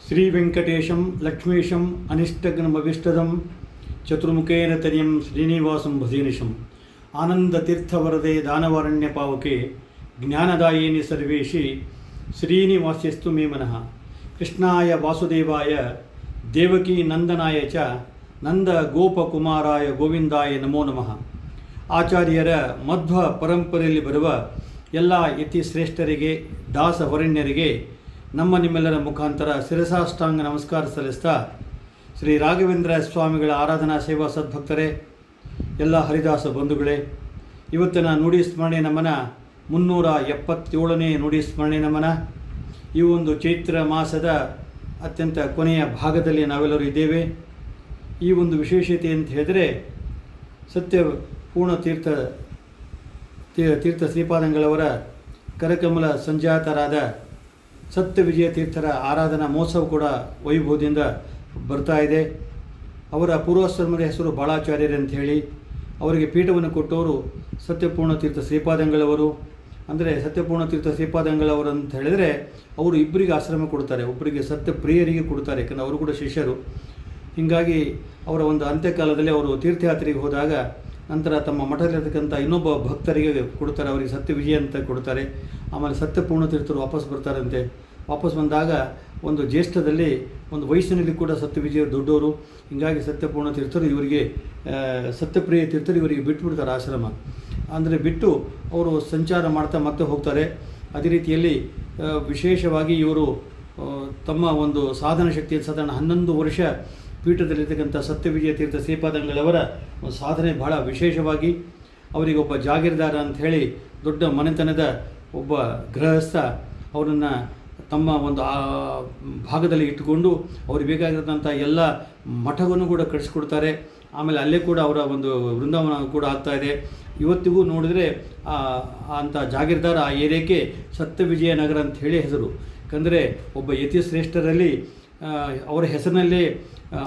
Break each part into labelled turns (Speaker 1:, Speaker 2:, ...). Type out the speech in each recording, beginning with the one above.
Speaker 1: ಶ್ರೀವೆಂಕಟೇಶಂ ಲಕ್ಷ್ಮೀಶಂ ಅನಿಷ್ಟಘ್ನಮವಿಷ್ಟದಂ ಚತುರ್ಮುಖೇನ ತನಿಯಂ ಶ್ರೀನಿವಾಸಂ ಭಜೇನಿಶಂ ಆನಂದತೀರ್ಥವರದೆ ದಾನವಾರಣ್ಯ ಪಾವಕೆ ಜ್ಞಾನದಾಯಿನಿ ಸರ್ವೇಶಿ ಶ್ರೀನಿವಾಸ್ಯಸ್ತು ಮೇ ಮನಃ. ಕೃಷ್ಣಾಯ ವಾಸುದೇವಾಯ ದೇವಕೀ ನಂದನಾಯ ಚ ನಂದ ಗೋಪಕುಮಾರಾಯ ಗೋವಿಂದಾಯ ನಮೋ ನಮಃ. ಆಚಾರ್ಯರ ಮಧ್ವ ಪರಂಪರೆಯಲ್ಲಿ ಬರುವ ಎಲ್ಲ ಯತಿಶ್ರೇಷ್ಠರಿಗೆ ದಾಸವರಣ್ಯರಿಗೆ ನಿಮ್ಮೆಲ್ಲರ ಮುಖಾಂತರ ಶಿರಸಾಷ್ಟಾಂಗ ನಮಸ್ಕಾರ ಸಲ್ಲಿಸ್ತಾ, ಶ್ರೀ ರಾಘವೇಂದ್ರ ಸ್ವಾಮಿಗಳ ಆರಾಧನಾ ಸೇವಾ ಸದ್ಭಕ್ತರೇ, ಎಲ್ಲ ಹರಿದಾಸ ಬಂಧುಗಳೇ, ಇವತ್ತಿನ ನುಡಿ ಸ್ಮರಣೆ ನಮನ 377ನೇ ನುಡಿ ಸ್ಮರಣೆ ನಮನ. ಈ ಒಂದು ಚೈತ್ರ ಮಾಸದ ಅತ್ಯಂತ ಕೊನೆಯ ಭಾಗದಲ್ಲಿ ನಾವೆಲ್ಲರೂ ಇದ್ದೇವೆ. ಈ ಒಂದು ವಿಶೇಷತೆ ಅಂತ ಹೇಳಿದರೆ, ಸತ್ಯಪೂರ್ಣ ತೀರ್ಥ ಶ್ರೀಪಾದಂಗಳವರ ಕರಕಮಲ ಸಂಜಾತರಾದ ಸತ್ಯ ವಿಜಯ ತೀರ್ಥರ ಆರಾಧನಾ ಮಹೋತ್ಸವ ಕೂಡ ವೈಭವದಿಂದ ಬರ್ತಾ ಇದೆ. ಅವರ ಪೂರ್ವಾಶ್ರಮದ ಹೆಸರು ಬಾಳಾಚಾರ್ಯರು ಅಂತ ಹೇಳಿ, ಅವರಿಗೆ ಪೀಠವನ್ನು ಕೊಟ್ಟವರು ಸತ್ಯಪೂರ್ಣ ತೀರ್ಥ ಶ್ರೀಪಾದಂಗಳವರು. ಅಂದರೆ ಸತ್ಯಪೂರ್ಣ ತೀರ್ಥ ಶ್ರೀಪಾದಂಗಳವರು ಅಂತ ಹೇಳಿದರೆ ಅವರು ಇಬ್ಬರಿಗೆ ಆಶ್ರಮ ಕೊಡ್ತಾರೆ, ಒಬ್ಬರಿಗೆ ಸತ್ಯಪ್ರಿಯರಿಗೆ ಕೊಡ್ತಾರೆ, ಯಾಕಂದರೆ ಅವರು ಕೂಡ ಶಿಷ್ಯರು. ಹೀಗಾಗಿ ಅವರ ಒಂದು ಅಂತ್ಯಕಾಲದಲ್ಲಿ ಅವರು ತೀರ್ಥಯಾತ್ರೆಗೆ ಹೋದಾಗ ನಂತರ ತಮ್ಮ ಮಠದಲ್ಲಿರ್ತಕ್ಕಂಥ ಇನ್ನೊಬ್ಬ ಭಕ್ತರಿಗೆ ಕೊಡ್ತಾರೆ, ಅವರಿಗೆ ಸತ್ಯ ವಿಜಯ ಅಂತ ಕೊಡ್ತಾರೆ. ಆಮೇಲೆ ಸತ್ಯಪೂರ್ಣ ತೀರ್ಥರು ವಾಪಸ್ ಬರ್ತಾರಂತೆ. ವಾಪಸ್ ಬಂದಾಗ ಒಂದು ಜ್ಯೇಷ್ಠದಲ್ಲಿ ಒಂದು ವಯಸ್ಸಿನಲ್ಲಿ ಕೂಡ ಸತ್ಯ ವಿಜಯ ದೊಡ್ಡವರು. ಹೀಗಾಗಿ ಸತ್ಯಪೂರ್ಣ ತೀರ್ಥರು ಇವರಿಗೆ, ಸತ್ಯಪ್ರಿಯ ತೀರ್ಥರು ಇವರಿಗೆ ಬಿಟ್ಟುಬಿಡ್ತಾರೆ ಆಶ್ರಮ. ಅಂದರೆ ಬಿಟ್ಟು ಅವರು ಸಂಚಾರ ಮಾಡ್ತಾ ಮತ್ತೆ ಹೋಗ್ತಾರೆ. ಅದೇ ರೀತಿಯಲ್ಲಿ ವಿಶೇಷವಾಗಿ ಇವರು ತಮ್ಮ ಒಂದು ಸಾಧನ ಶಕ್ತಿಯನ್ನು ಸಾಧಾರಣ 11 ವರ್ಷ ಪೀಠದಲ್ಲಿರ್ತಕ್ಕಂಥ ಸತ್ಯವಿಜಯ ತೀರ್ಥ ಶ್ರೀಪಾದಂಗಳವರ ಸಾಧನೆ ಬಹಳ ವಿಶೇಷವಾಗಿ. ಅವರಿಗೆ ಒಬ್ಬ ಜಾಗೀರ್ದಾರ ಅಂಥೇಳಿ ದೊಡ್ಡ ಮನೆತನದ ಒಬ್ಬ ಗೃಹಸ್ಥ ಅವರನ್ನು ತಮ್ಮ ಒಂದು ಭಾಗದಲ್ಲಿ ಇಟ್ಟುಕೊಂಡು ಅವ್ರಿಗೆ ಬೇಕಾಗಿರೋಂಥ ಎಲ್ಲ ಮಠವನ್ನು ಕೂಡ ಕಟ್ಟಿಸ್ಕೊಡ್ತಾರೆ. ಆಮೇಲೆ ಅಲ್ಲೇ ಕೂಡ ಅವರ ಒಂದು ವೃಂದಾವನ ಕೂಡ ಆಗ್ತಾಯಿದೆ. ಇವತ್ತಿಗೂ ನೋಡಿದರೆ ಅಂಥ ಜಾಗೀರ್ದಾರ ಆ ಏರಿಯಾಕ್ಕೆ ಸತ್ಯವಿಜಯ ನಗರ ಅಂತ ಹೇಳಿ ಹೆಸರು. ಯಾಕಂದರೆ ಒಬ್ಬ ಯತಿಶ್ರೇಷ್ಠರಲ್ಲಿ ಅವರ ಹೆಸರಿನಲ್ಲೇ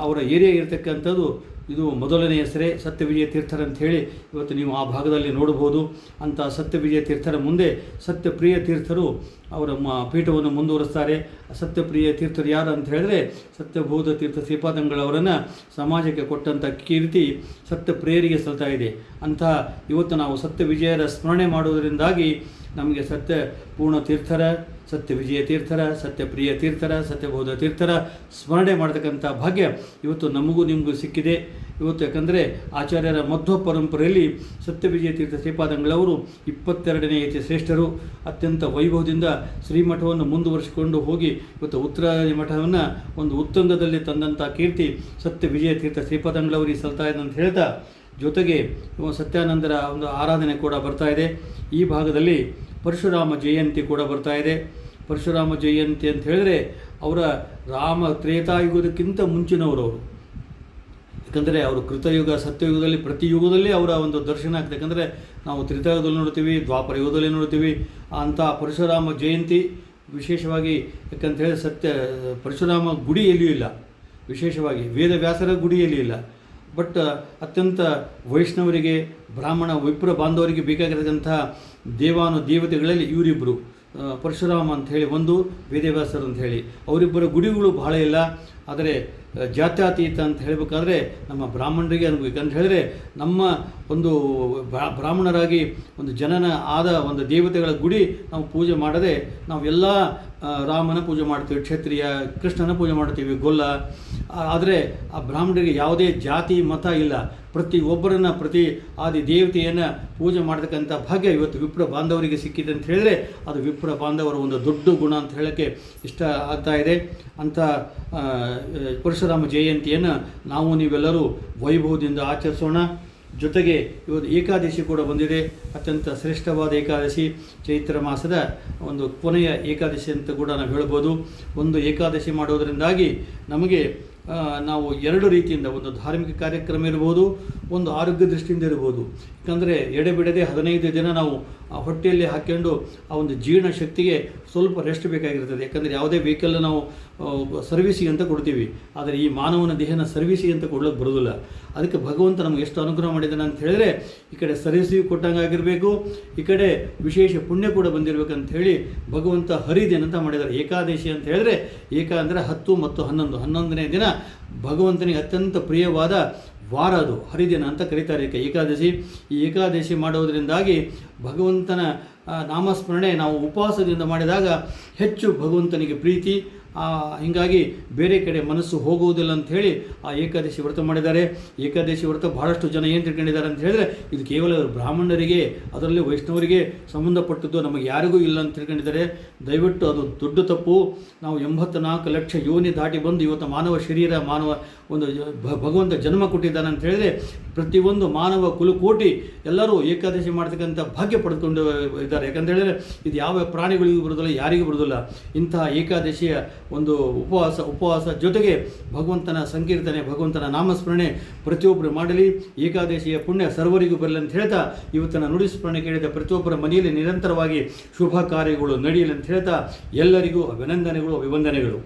Speaker 1: ಅವರ ಏರಿಯಾ ಇರತಕ್ಕಂಥದ್ದು ಇದು ಮೊದಲನೇ ಹೆಸರೇ ಸತ್ಯವಿಜಯ ತೀರ್ಥರ ಅಂತ ಹೇಳಿ ಇವತ್ತು ನೀವು ಆ ಭಾಗದಲ್ಲಿ ನೋಡ್ಬೋದು. ಅಂಥ ಸತ್ಯವಿಜಯ ತೀರ್ಥರ ಮುಂದೆ ಸತ್ಯಪ್ರಿಯ ತೀರ್ಥರು ಅವರ ಪೀಠವನ್ನು ಮುಂದುವರಿಸ್ತಾರೆ. ಸತ್ಯಪ್ರಿಯ ತೀರ್ಥರು ಯಾರು ಅಂತ ಹೇಳಿದ್ರೆ, ಸತ್ಯಬೋಧ ತೀರ್ಥ ಶ್ರೀಪಾದಂಗಳವರನ್ನು ಸಮಾಜಕ್ಕೆ ಕೊಟ್ಟಂಥ ಕೀರ್ತಿ ಸತ್ಯಪ್ರಿಯರಿಗೆ ಸಲ್ತಾ ಇದೆ. ಅಂಥ ಇವತ್ತು ನಾವು ಸತ್ಯವಿಜಯರ ಸ್ಮರಣೆ ಮಾಡುವುದರಿಂದಾಗಿ ನಮಗೆ ಸತ್ಯಪೂರ್ಣ ತೀರ್ಥರ, ಸತ್ಯವಿಜಯ ತೀರ್ಥರ, ಸತ್ಯಪ್ರಿಯ ತೀರ್ಥರ, ಸತ್ಯಬೋಧ ತೀರ್ಥರ ಸ್ಮರಣೆ ಮಾಡತಕ್ಕಂಥ ಭಾಗ್ಯ ಇವತ್ತು ನಮಗೂ ನಿಮಗೂ ಸಿಕ್ಕಿದೆ ಇವತ್ತು. ಯಾಕಂದರೆ ಆಚಾರ್ಯರ ಮಧ್ವ ಪರಂಪರೆಯಲ್ಲಿ ಸತ್ಯವಿಜಯ ತೀರ್ಥ ಶ್ರೀಪಾದಂಗಳವರು 22ನೇ ಯತಿ ಶ್ರೇಷ್ಠರು. ಅತ್ಯಂತ ವೈಭವದಿಂದ ಶ್ರೀಮಠವನ್ನು ಮುಂದುವರಿಸಿಕೊಂಡು ಹೋಗಿ ಇವತ್ತು ಉತ್ತರ ಮಠವನ್ನು ಒಂದು ಉತ್ತುಂಗದಲ್ಲಿ ತಂದಂಥ ಕೀರ್ತಿ ಸತ್ಯವಿಜಯ ತೀರ್ಥ ಶ್ರೀಪಾದಂಗಳವರಿಗೆ ಸಲ್ತಾ ಇದೆ ಅಂತ ಹೇಳ್ತಾ, ಜೊತೆಗೆ ಸತ್ಯಾನಂದರ ಒಂದು ಆರಾಧನೆ ಕೂಡ ಬರ್ತಾ ಇದೆ. ಈ ಭಾಗದಲ್ಲಿ ಪರಶುರಾಮ ಜಯಂತಿ ಕೂಡ ಬರ್ತಾ ಇದೆ. ಪರಶುರಾಮ ಜಯಂತಿ ಅಂತ ಹೇಳಿದ್ರೆ ಅವರ ರಾಮ ತ್ರೇತಾಯುಗದಕ್ಕಿಂತ ಮುಂಚಿನವರು ಅವರು. ಯಾಕಂದರೆ ಅವರು ಕೃತಯುಗ ಸತ್ಯಯುಗದಲ್ಲಿ ಪ್ರತಿ ಯುಗದಲ್ಲಿ ಅವರ ಒಂದು ದರ್ಶನ ಆಗ್ತದೆ. ಯಾಕಂದರೆ ನಾವು ತ್ರೇತಾಯುಗದಲ್ಲಿ ನೋಡ್ತೀವಿ, ದ್ವಾಪರ ಯುಗದಲ್ಲಿ ನೋಡ್ತೀವಿ. ಅಂಥ ಪರಶುರಾಮ ಜಯಂತಿ ವಿಶೇಷವಾಗಿ, ಯಾಕಂತ ಹೇಳಿ ಪರಶುರಾಮ ಗುಡಿ ಎಲ್ಲಿಯೂ ಇಲ್ಲ, ವಿಶೇಷವಾಗಿ ವೇದವ್ಯಾಸರ ಗುಡಿ ಎಲ್ಲಿಯೂ ಇಲ್ಲ. ಬಟ್ ಅತ್ಯಂತ ವೈಷ್ಣವರಿಗೆ, ಬ್ರಾಹ್ಮಣ ವಿಪ್ರ ಬಾಂಧವರಿಗೆ ಬೇಕಾಗಿರತಕ್ಕಂಥ ದೇವತೆಗಳಲ್ಲಿ ಇವರಿಬ್ಬರು, ಪರಶುರಾಮ ಅಂಥೇಳಿ ಒಂದು, ವೇದವ್ಯಾಸರು ಅಂತ ಹೇಳಿ, ಅವರಿಬ್ಬರ ಗುಡಿಗಳು ಬಹಳ ಇಲ್ಲ. ಆದರೆ ಜಾತ್ಯತೀತ ಅಂತ ಹೇಳಬೇಕಾದ್ರೆ ನಮ್ಮ ಬ್ರಾಹ್ಮಣರಿಗೆ ಅನ್ಬೇಕು ಅಂತ ಹೇಳಿದ್ರೆ, ನಮ್ಮ ಒಂದು ಬ್ರಾಹ್ಮಣರಾಗಿ ಒಂದು ಜನನ ಆದ ಒಂದು ದೇವತೆಗಳ ಗುಡಿ ನಾವು ಪೂಜೆ ಮಾಡದೆ ನಾವೆಲ್ಲ ರಾಮನ ಪೂಜೆ ಮಾಡ್ತೀವಿ, ಕ್ಷತ್ರಿಯ ಕೃಷ್ಣನ ಪೂಜೆ ಮಾಡ್ತೀವಿ, ಗೊಲ್ಲ. ಆದರೆ ಆ ಬ್ರಾಹ್ಮಣರಿಗೆ ಯಾವುದೇ ಜಾತಿ ಮತ ಇಲ್ಲ, ಪ್ರತಿಯೊಬ್ಬರನ್ನು ಪ್ರತಿ ಆದಿ ದೇವತೆಯನ್ನು ಪೂಜೆ ಮಾಡತಕ್ಕಂಥ ಭಾಗ್ಯ ಇವತ್ತು ವಿಪ್ರ ಬಾಂಧವರಿಗೆ ಸಿಕ್ಕಿದೆ ಅಂತ ಹೇಳಿದ್ರೆ ಅದು ವಿಪ್ರ ಬಾಂಧವರ ಒಂದು ದೊಡ್ಡ ಗುಣ ಅಂತ ಹೇಳೋಕ್ಕೆ ಇಷ್ಟ ಆಗ್ತಾ ಇದೆ. ಅಂಥ ಪರಶುರಾಮ ಜಯಂತಿಯನ್ನು ನಾವು ನೀವೆಲ್ಲರೂ ವೈಭವದಿಂದ ಆಚರಿಸೋಣ. ಜೊತೆಗೆ ಇವತ್ತು ಏಕಾದಶಿ ಕೂಡ ಬಂದಿದೆ, ಅತ್ಯಂತ ಶ್ರೇಷ್ಠವಾದ ಏಕಾದಶಿ, ಚೈತ್ರ ಮಾಸದ ಒಂದು ಕೊನೆಯ ಏಕಾದಶಿ ಅಂತ ಕೂಡ ನಾವು ಹೇಳ್ಬೋದು. ಒಂದು ಏಕಾದಶಿ ಮಾಡೋದರಿಂದಾಗಿ ನಮಗೆ ನಾವು 2 ರೀತಿಯಿಂದ, ಒಂದು ಧಾರ್ಮಿಕ ಕಾರ್ಯಕ್ರಮ ಇರ್ಬೋದು, ಒಂದು ಆರೋಗ್ಯ ದೃಷ್ಟಿಯಿಂದ ಇರ್ಬೋದು. ಯಾಕಂದರೆ ಎಡೆಬಿಡದೆ 15 ದಿನ ನಾವು ಹೊಟ್ಟೆಯಲ್ಲಿ ಹಾಕ್ಕೊಂಡು ಆ ಒಂದು ಜೀರ್ಣ ಶಕ್ತಿಗೆ ಸ್ವಲ್ಪ ರೆಸ್ಟ್ ಬೇಕಾಗಿರ್ತದೆ. ಯಾಕಂದರೆ ಯಾವುದೇ ವೆಹಿಕಲ್ ನಾವು ಸರ್ವಿಸಿಗೆ ಅಂತ ಕೊಡ್ತೀವಿ, ಆದರೆ ಈ ಮಾನವನ ದೇಹನ ಸರ್ವಿಸಿಗೆ ಅಂತ ಕೊಡ್ಲಿಕ್ಕೆ ಬರೋದಿಲ್ಲ. ಅದಕ್ಕೆ ಭಗವಂತ ನಮ್ಗೆ ಎಷ್ಟು ಅನುಗ್ರಹ ಮಾಡಿದ್ದಾನೆ ಅಂತ ಹೇಳಿದ್ರೆ, ಈ ಕಡೆ ಸರ್ವಿಸಿಗೆ ಕೊಟ್ಟಂಗೆ ಆಗಿರಬೇಕು, ಈ ಕಡೆ ವಿಶೇಷ ಪುಣ್ಯ ಕೂಡ ಬಂದಿರಬೇಕಂತ ಹೇಳಿ ಭಗವಂತ ಹರಿದಿನ ಅಂತ ಮಾಡಿದ್ದಾರೆ. ಏಕಾದಶಿ ಅಂತ ಹೇಳಿದ್ರೆ, ಏಕ ಅಂದರೆ 10 ಮತ್ತು 11, 11ನೇ ದಿನ ಭಗವಂತನಿಗೆ ಅತ್ಯಂತ ಪ್ರಿಯವಾದ ವಾರ, ಅದು ಹರಿದಿನ ಅಂತ ಕರೀತಾರೆ ಏಕಾದಶಿ. ಈ ಏಕಾದಶಿ ಮಾಡೋದರಿಂದಾಗಿ ಭಗವಂತನ ನಾಮಸ್ಮರಣೆ ನಾವು ಉಪವಾಸದಿಂದ ಮಾಡಿದಾಗ ಹೆಚ್ಚು ಭಗವಂತನಿಗೆ ಪ್ರೀತಿ, ಹೀಗಾಗಿ ಬೇರೆ ಕಡೆ ಮನಸ್ಸು ಹೋಗುವುದಿಲ್ಲ ಅಂತ ಹೇಳಿ ಆ ಏಕಾದಶಿ ವ್ರತ ಮಾಡಿದ್ದಾರೆ. ಏಕಾದಶಿ ವ್ರತ ಬಹಳಷ್ಟು ಜನ ಏನು ತಿಳ್ಕೊಂಡಿದ್ದಾರೆ ಅಂತ ಹೇಳಿದ್ರೆ, ಇದು ಕೇವಲ ಬ್ರಾಹ್ಮಣರಿಗೆ, ಅದರಲ್ಲಿ ವೈಷ್ಣವರಿಗೆ ಸಂಬಂಧಪಟ್ಟದ್ದು, ನಮಗೆ ಯಾರಿಗೂ ಇಲ್ಲ ಅಂತ ತಿಳ್ಕೊಂಡಿದ್ದಾರೆ. ದಯವಿಟ್ಟು ಅದು ದೊಡ್ಡ ತಪ್ಪು. ನಾವು 84 ಲಕ್ಷ ಯೋನಿ ದಾಟಿ ಬಂದು ಇವತ್ತು ಮಾನವ ಶರೀರ, ಮಾನವ ಒಂದು ಭಗವಂತ ಜನ್ಮ ಕೊಟ್ಟಿದ್ದಾನೆ ಅಂತ ಹೇಳಿದರೆ, ಪ್ರತಿಯೊಂದು ಮಾನವ ಕುಲಕೋಟಿ ಎಲ್ಲರೂ ಏಕಾದಶಿ ಮಾಡ್ತಕ್ಕಂಥ ಭಾಗ್ಯ ಪಡೆದುಕೊಂಡು ಇದ್ದಾರೆ. ಯಾಕಂತ ಹೇಳಿದರೆ ಇದು ಯಾವ ಪ್ರಾಣಿಗಳಿಗೂ ಬರೋದಿಲ್ಲ, ಯಾರಿಗೂ ಬರೋದಿಲ್ಲ. ಇಂತಹ ಏಕಾದಶಿಯ ಒಂದು ಉಪವಾಸ ಜೊತೆಗೆ ಭಗವಂತನ ಸಂಕೀರ್ತನೆ, ಭಗವಂತನ ನಾಮಸ್ಮರಣೆ ಪ್ರತಿಯೊಬ್ಬರು ಮಾಡಲಿ. ಏಕಾದಶಿಯ ಪುಣ್ಯ ಸರ್ವರಿಗೂ ಬರಲಿ ಅಂತ ಹೇಳ್ತಾ, ಇವತ್ತಿನ ನುಡಿಸ್ಮರಣೆ ಕೇಳಿದ ಪ್ರತಿಯೊಬ್ಬರ ಮನೆಯಲ್ಲಿ ನಿರಂತರವಾಗಿ ಶುಭ ಕಾರ್ಯಗಳು ನಡೆಯಲಿ ಅಂತ ಹೇಳ್ತಾ ಎಲ್ಲರಿಗೂ ಅಭಿನಂದನೆಗಳು, ಅಭಿವಂದನೆಗಳು.